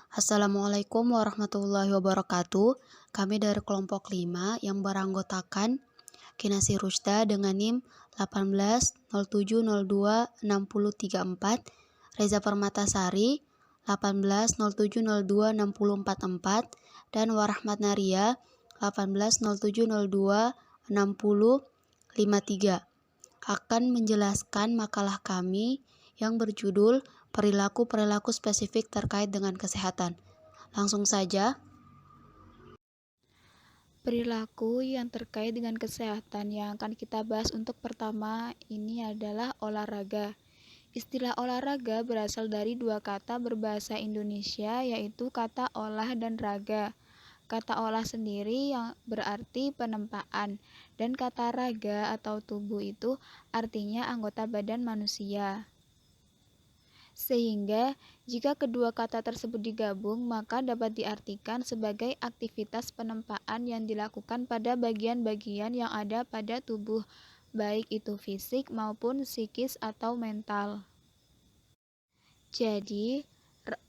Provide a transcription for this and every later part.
Assalamualaikum warahmatullahi wabarakatuh. Kami dari kelompok 5 yang beranggotakan Kinasi Rusda dengan NIM 1807026034, Reza Permatasari 1807026044, dan Warahmat Naria 1807026053 akan menjelaskan makalah kami yang berjudul Perilaku-perilaku spesifik terkait dengan kesehatan. Langsung saja. Perilaku yang terkait dengan kesehatan yang akan kita bahas untuk pertama ini adalah olahraga. Istilah olahraga berasal dari dua kata berbahasa Indonesia, yaitu kata olah dan raga. Kata olah sendiri yang berarti penempaan, dan kata raga atau tubuh itu artinya anggota badan manusia. Sehingga jika kedua kata tersebut digabung, maka dapat diartikan sebagai aktivitas penempaan yang dilakukan pada bagian-bagian yang ada pada tubuh, baik itu fisik maupun psikis atau mental. Jadi,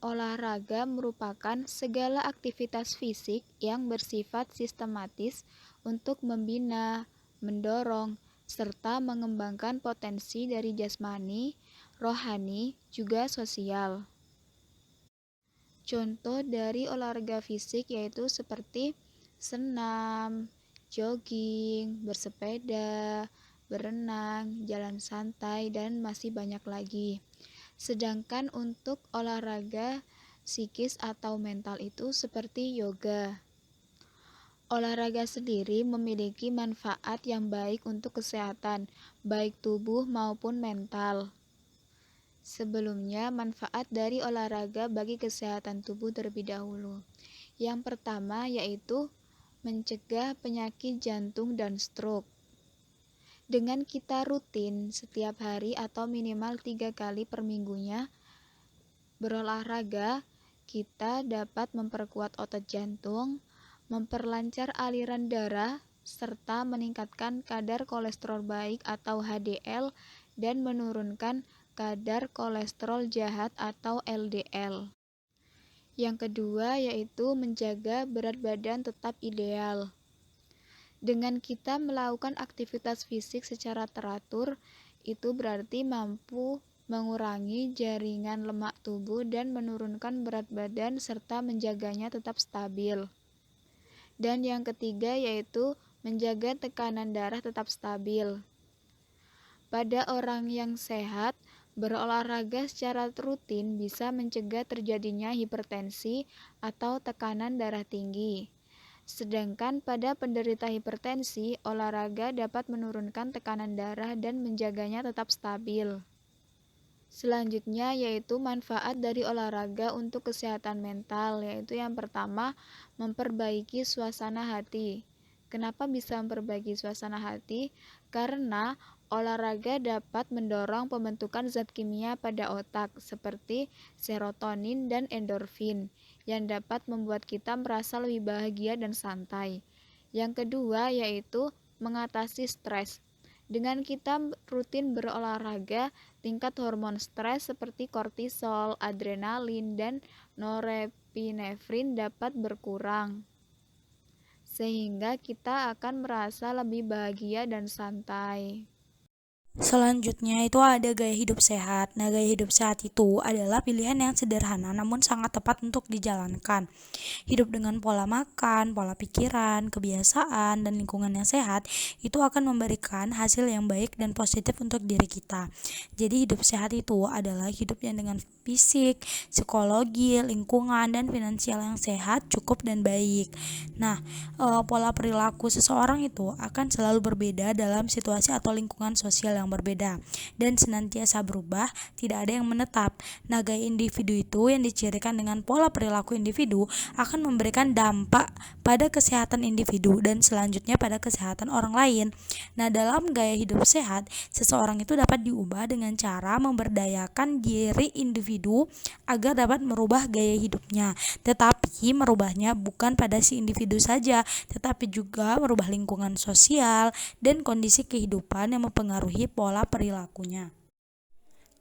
olahraga merupakan segala aktivitas fisik yang bersifat sistematis untuk membina, mendorong, serta mengembangkan potensi dari jasmani, rohani, juga sosial. Contoh dari olahraga fisik yaitu seperti senam, jogging, bersepeda, berenang, jalan santai, dan masih banyak lagi. Sedangkan untuk olahraga psikis atau mental itu seperti yoga. Olahraga sendiri memiliki manfaat yang baik untuk kesehatan, baik tubuh maupun mental. Sebelumnya, manfaat dari olahraga bagi kesehatan tubuh terlebih dahulu. Yang pertama yaitu mencegah penyakit jantung dan stroke. Dengan kita rutin setiap hari atau minimal 3 kali per minggunya berolahraga, kita dapat memperkuat otot jantung, memperlancar aliran darah, serta meningkatkan kadar kolesterol baik atau HDL dan menurunkan kadar kolesterol jahat atau LDL. Yang kedua yaitu menjaga berat badan tetap ideal. Dengan kita melakukan aktivitas fisik secara teratur, itu berarti mampu mengurangi jaringan lemak tubuh dan menurunkan berat badan serta menjaganya tetap stabil. Dan yang ketiga yaitu menjaga tekanan darah tetap stabil. Pada orang yang sehat, berolahraga secara rutin bisa mencegah terjadinya hipertensi atau tekanan darah tinggi. Sedangkan pada penderita hipertensi, olahraga dapat menurunkan tekanan darah dan menjaganya tetap stabil. Selanjutnya yaitu manfaat dari olahraga untuk kesehatan mental, yaitu yang pertama, memperbaiki suasana hati. Kenapa bisa memperbaiki suasana hati? Karena olahraga dapat mendorong pembentukan zat kimia pada otak seperti serotonin dan endorfin yang dapat membuat kita merasa lebih bahagia dan santai. Yang kedua yaitu mengatasi stres. Dengan kita rutin berolahraga, tingkat hormon stres seperti kortisol, adrenalin, dan norepinefrin dapat berkurang, sehingga kita akan merasa lebih bahagia dan santai. Selanjutnya itu ada gaya hidup sehat. Nah, gaya hidup sehat itu adalah pilihan yang sederhana namun sangat tepat untuk dijalankan. Hidup dengan pola makan, pola pikiran, kebiasaan, dan lingkungan yang sehat itu akan memberikan hasil yang baik dan positif untuk diri kita. Jadi hidup sehat itu adalah hidup yang dengan fisik, psikologi, lingkungan, dan finansial yang sehat, cukup, dan baik. Nah, pola perilaku seseorang itu akan selalu berbeda dalam situasi atau lingkungan sosial yang berbeda dan senantiasa berubah, tidak ada yang menetap. Nah, gaya individu itu yang dicirikan dengan pola perilaku individu akan memberikan dampak pada kesehatan individu dan selanjutnya pada kesehatan orang lain. Nah, dalam gaya hidup sehat, seseorang itu dapat diubah dengan cara memberdayakan diri individu agar dapat merubah gaya hidupnya. Tetapi merubahnya bukan pada si individu saja, tetapi juga merubah lingkungan sosial dan kondisi kehidupan yang mempengaruhi pola perilakunya.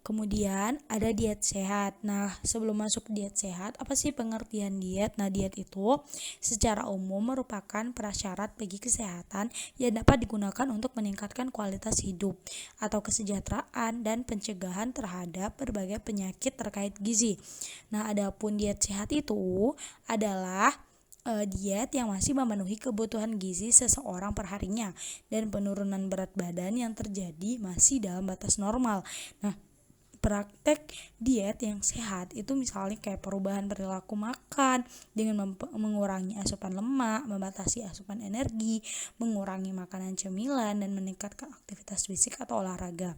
Kemudian ada diet sehat. Nah, sebelum masuk diet sehat, apa sih pengertian diet? Nah, diet itu secara umum merupakan prasyarat bagi kesehatan yang dapat digunakan untuk meningkatkan kualitas hidup atau kesejahteraan dan pencegahan terhadap berbagai penyakit terkait gizi. Nah, adapun diet sehat itu adalah diet yang masih memenuhi kebutuhan gizi seseorang perharinya dan penurunan berat badan yang terjadi masih dalam batas normal. Nah, praktek diet yang sehat itu misalnya kayak perubahan perilaku makan dengan mengurangi asupan lemak, membatasi asupan energi, mengurangi makanan cemilan, dan meningkatkan aktivitas fisik atau olahraga.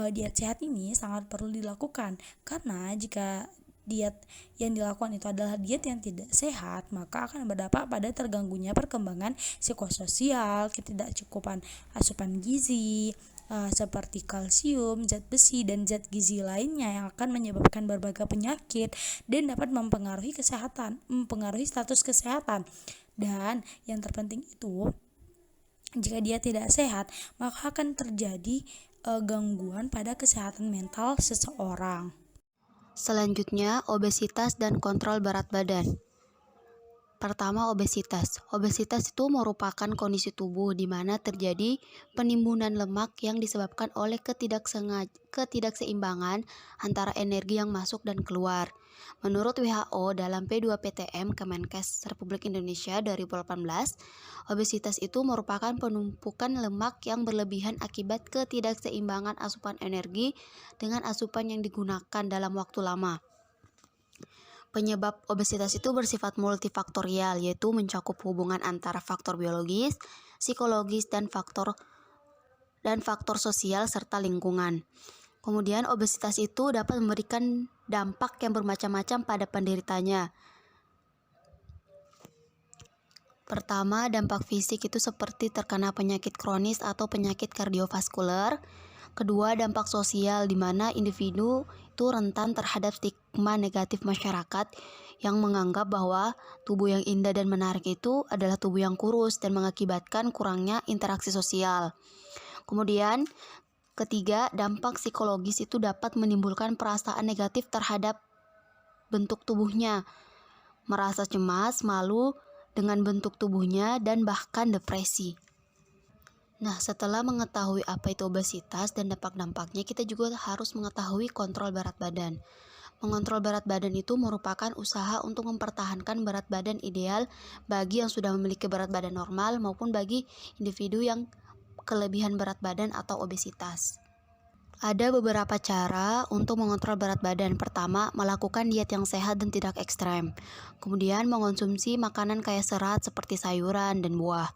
Diet sehat ini sangat perlu dilakukan karena jika diet yang dilakukan itu adalah diet yang tidak sehat, maka akan berdampak pada terganggunya perkembangan psikososial, ketidakcukupan asupan gizi, seperti kalsium, zat besi, dan zat gizi lainnya yang akan menyebabkan berbagai penyakit dan dapat mempengaruhi status kesehatan. Dan yang terpenting itu, jika dia tidak sehat, maka akan terjadi gangguan pada kesehatan mental seseorang. Selanjutnya, obesitas dan kontrol berat badan. Pertama, obesitas. Obesitas itu merupakan kondisi tubuh di mana terjadi penimbunan lemak yang disebabkan oleh ketidakseimbangan antara energi yang masuk dan keluar. Menurut WHO dalam P2PTM Kemenkes Republik Indonesia 2018, obesitas itu merupakan penumpukan lemak yang berlebihan akibat ketidakseimbangan asupan energi dengan asupan yang digunakan dalam waktu lama. Penyebab obesitas itu bersifat multifaktorial, yaitu mencakup hubungan antara faktor biologis, psikologis, dan faktor sosial serta lingkungan. Kemudian obesitas itu dapat memberikan dampak yang bermacam-macam pada penderitanya. Pertama, dampak fisik itu seperti terkena penyakit kronis atau penyakit kardiovaskuler. Kedua, dampak sosial di mana individu itu rentan terhadap stigma negatif masyarakat yang menganggap bahwa tubuh yang indah dan menarik itu adalah tubuh yang kurus dan mengakibatkan kurangnya interaksi sosial. Kemudian, ketiga, dampak psikologis itu dapat menimbulkan perasaan negatif terhadap bentuk tubuhnya, merasa cemas, malu dengan bentuk tubuhnya, dan bahkan depresi. Nah, setelah mengetahui apa itu obesitas dan dampak-dampaknya, kita juga harus mengetahui kontrol berat badan. Mengontrol berat badan itu merupakan usaha untuk mempertahankan berat badan ideal bagi yang sudah memiliki berat badan normal maupun bagi individu yang kelebihan berat badan atau obesitas. Ada beberapa cara untuk mengontrol berat badan. Pertama, melakukan diet yang sehat dan tidak ekstrem. Kemudian, mengonsumsi makanan kaya serat seperti sayuran dan buah.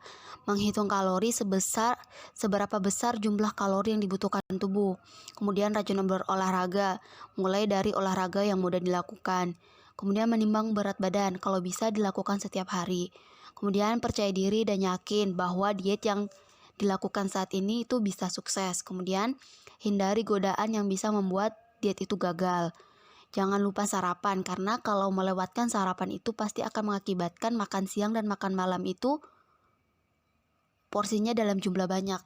Menghitung kalori seberapa besar jumlah kalori yang dibutuhkan tubuh. Kemudian, rajin berolahraga, mulai dari olahraga yang mudah dilakukan. Kemudian, menimbang berat badan, kalau bisa dilakukan setiap hari. Kemudian, percaya diri dan yakin bahwa diet yang dilakukan saat ini itu bisa sukses. Kemudian, hindari godaan yang bisa membuat diet itu gagal. Jangan lupa sarapan, karena kalau melewatkan sarapan itu pasti akan mengakibatkan makan siang dan makan malam itu porsinya dalam jumlah banyak.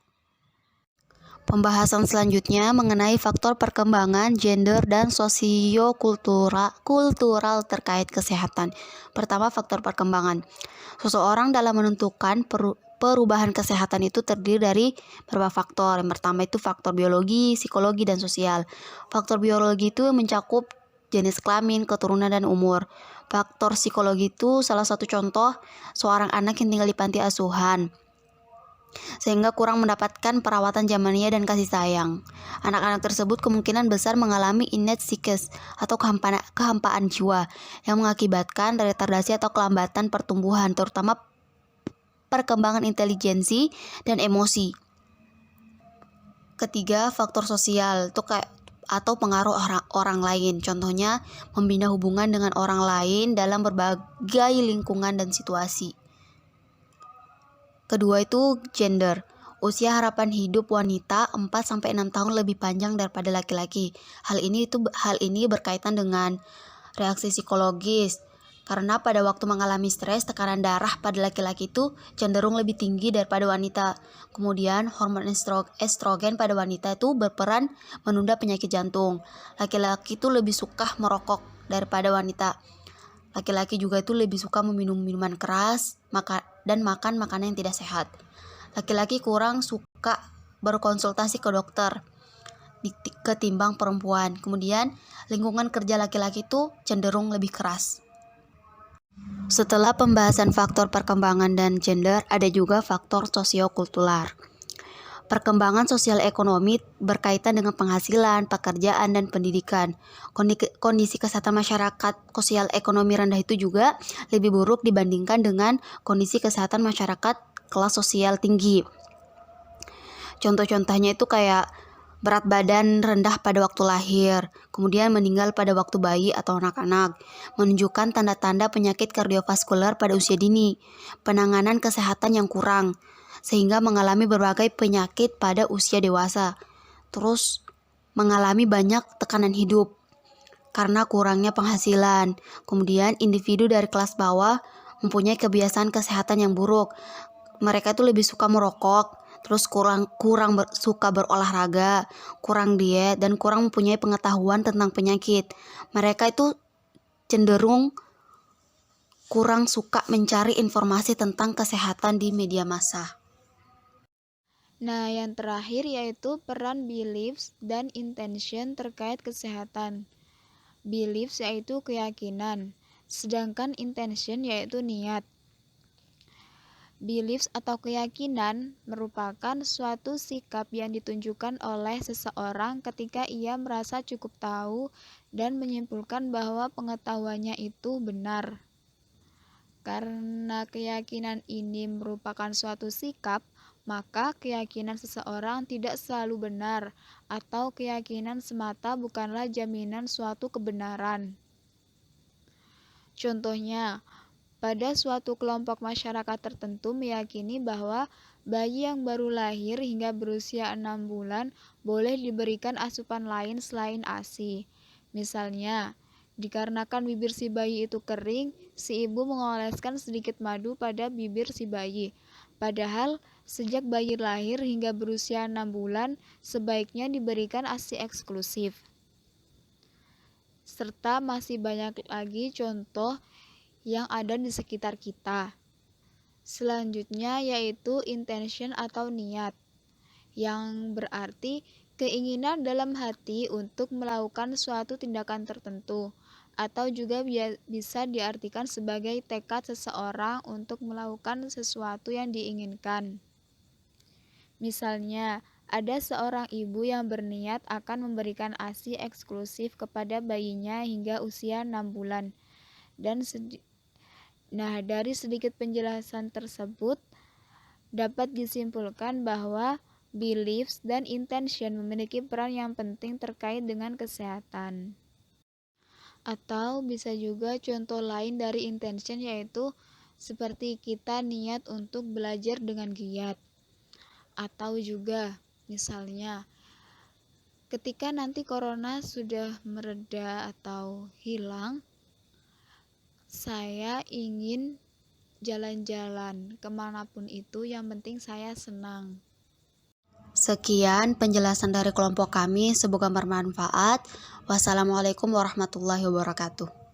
Pembahasan selanjutnya mengenai faktor perkembangan, gender, dan sosiokultural terkait kesehatan. Pertama, faktor perkembangan. Seseorang dalam menentukan perubahan kesehatan itu terdiri dari beberapa faktor. Yang pertama itu faktor biologi, psikologi, dan sosial. Faktor biologi itu mencakup jenis kelamin, keturunan, dan umur. Faktor psikologi itu salah satu contoh seorang anak yang tinggal di panti asuhan, sehingga kurang mendapatkan perawatan zamannya dan kasih sayang. Anak-anak tersebut kemungkinan besar mengalami innate sickness atau kehampaan jiwa yang mengakibatkan retardasi atau kelambatan pertumbuhan, terutama perkembangan intelijensi dan emosi. Ketiga, faktor sosial itu atau pengaruh orang lain. Contohnya, membina hubungan dengan orang lain dalam berbagai lingkungan dan situasi. Kedua itu gender. Usia harapan hidup wanita 4-6 tahun lebih panjang daripada laki-laki. Hal ini berkaitan dengan reaksi psikologis, Karena pada waktu mengalami stres, tekanan darah pada laki-laki itu cenderung lebih tinggi daripada wanita. Kemudian hormon estrogen pada wanita itu berperan menunda penyakit jantung. Laki-laki itu lebih suka merokok daripada wanita. Laki-laki juga itu lebih suka meminum minuman keras dan makan makanan yang tidak sehat. Laki-laki kurang suka berkonsultasi ke dokter ketimbang perempuan. Kemudian lingkungan kerja laki-laki itu cenderung lebih keras. Setelah pembahasan faktor perkembangan dan gender, ada juga faktor sosiokultural. Perkembangan sosial ekonomi berkaitan dengan penghasilan, pekerjaan, dan pendidikan. Kondisi kesehatan masyarakat sosial ekonomi rendah itu juga lebih buruk dibandingkan dengan kondisi kesehatan masyarakat kelas sosial tinggi. Contoh-contohnya itu kayak berat badan rendah pada waktu lahir, kemudian meninggal pada waktu bayi atau anak-anak, menunjukkan tanda-tanda penyakit kardiovaskular pada usia dini, penanganan kesehatan yang kurang, sehingga mengalami berbagai penyakit pada usia dewasa, terus mengalami banyak tekanan hidup karena kurangnya penghasilan. Kemudian individu dari kelas bawah mempunyai kebiasaan kesehatan yang buruk. Mereka itu lebih suka merokok, terus suka berolahraga, kurang diet, dan kurang mempunyai pengetahuan tentang penyakit. Mereka itu cenderung kurang suka mencari informasi tentang kesehatan di media massa. Nah, yang terakhir yaitu peran beliefs dan intention terkait kesehatan. Beliefs yaitu keyakinan, sedangkan intention yaitu niat. Beliefs atau keyakinan merupakan suatu sikap yang ditunjukkan oleh seseorang ketika ia merasa cukup tahu dan menyimpulkan bahwa pengetahuannya itu benar. Karena keyakinan ini merupakan suatu sikap, maka keyakinan seseorang tidak selalu benar, atau keyakinan semata bukanlah jaminan suatu kebenaran. Contohnya, pada suatu kelompok masyarakat tertentu meyakini bahwa bayi yang baru lahir hingga berusia 6 bulan boleh diberikan asupan lain selain ASI. Misalnya, dikarenakan bibir si bayi itu kering, si ibu mengoleskan sedikit madu pada bibir si bayi. Padahal, sejak bayi lahir hingga berusia 6 bulan, sebaiknya diberikan ASI eksklusif. Serta masih banyak lagi contoh yang ada di sekitar kita. Selanjutnya yaitu intention atau niat, yang berarti keinginan dalam hati untuk melakukan suatu tindakan tertentu, atau juga bisa diartikan sebagai tekad seseorang untuk melakukan sesuatu yang diinginkan. Misalnya, ada seorang ibu yang berniat akan memberikan ASI eksklusif kepada bayinya hingga usia 6 bulan. Nah, dari sedikit penjelasan tersebut dapat disimpulkan bahwa beliefs dan intention memiliki peran yang penting terkait dengan kesehatan. Atau bisa juga contoh lain dari intention yaitu seperti kita niat untuk belajar dengan giat. Atau juga misalnya ketika nanti corona sudah mereda atau hilang, saya ingin jalan-jalan kemanapun itu, yang penting saya senang. Sekian penjelasan dari kelompok kami, semoga bermanfaat. Wassalamualaikum warahmatullahi wabarakatuh.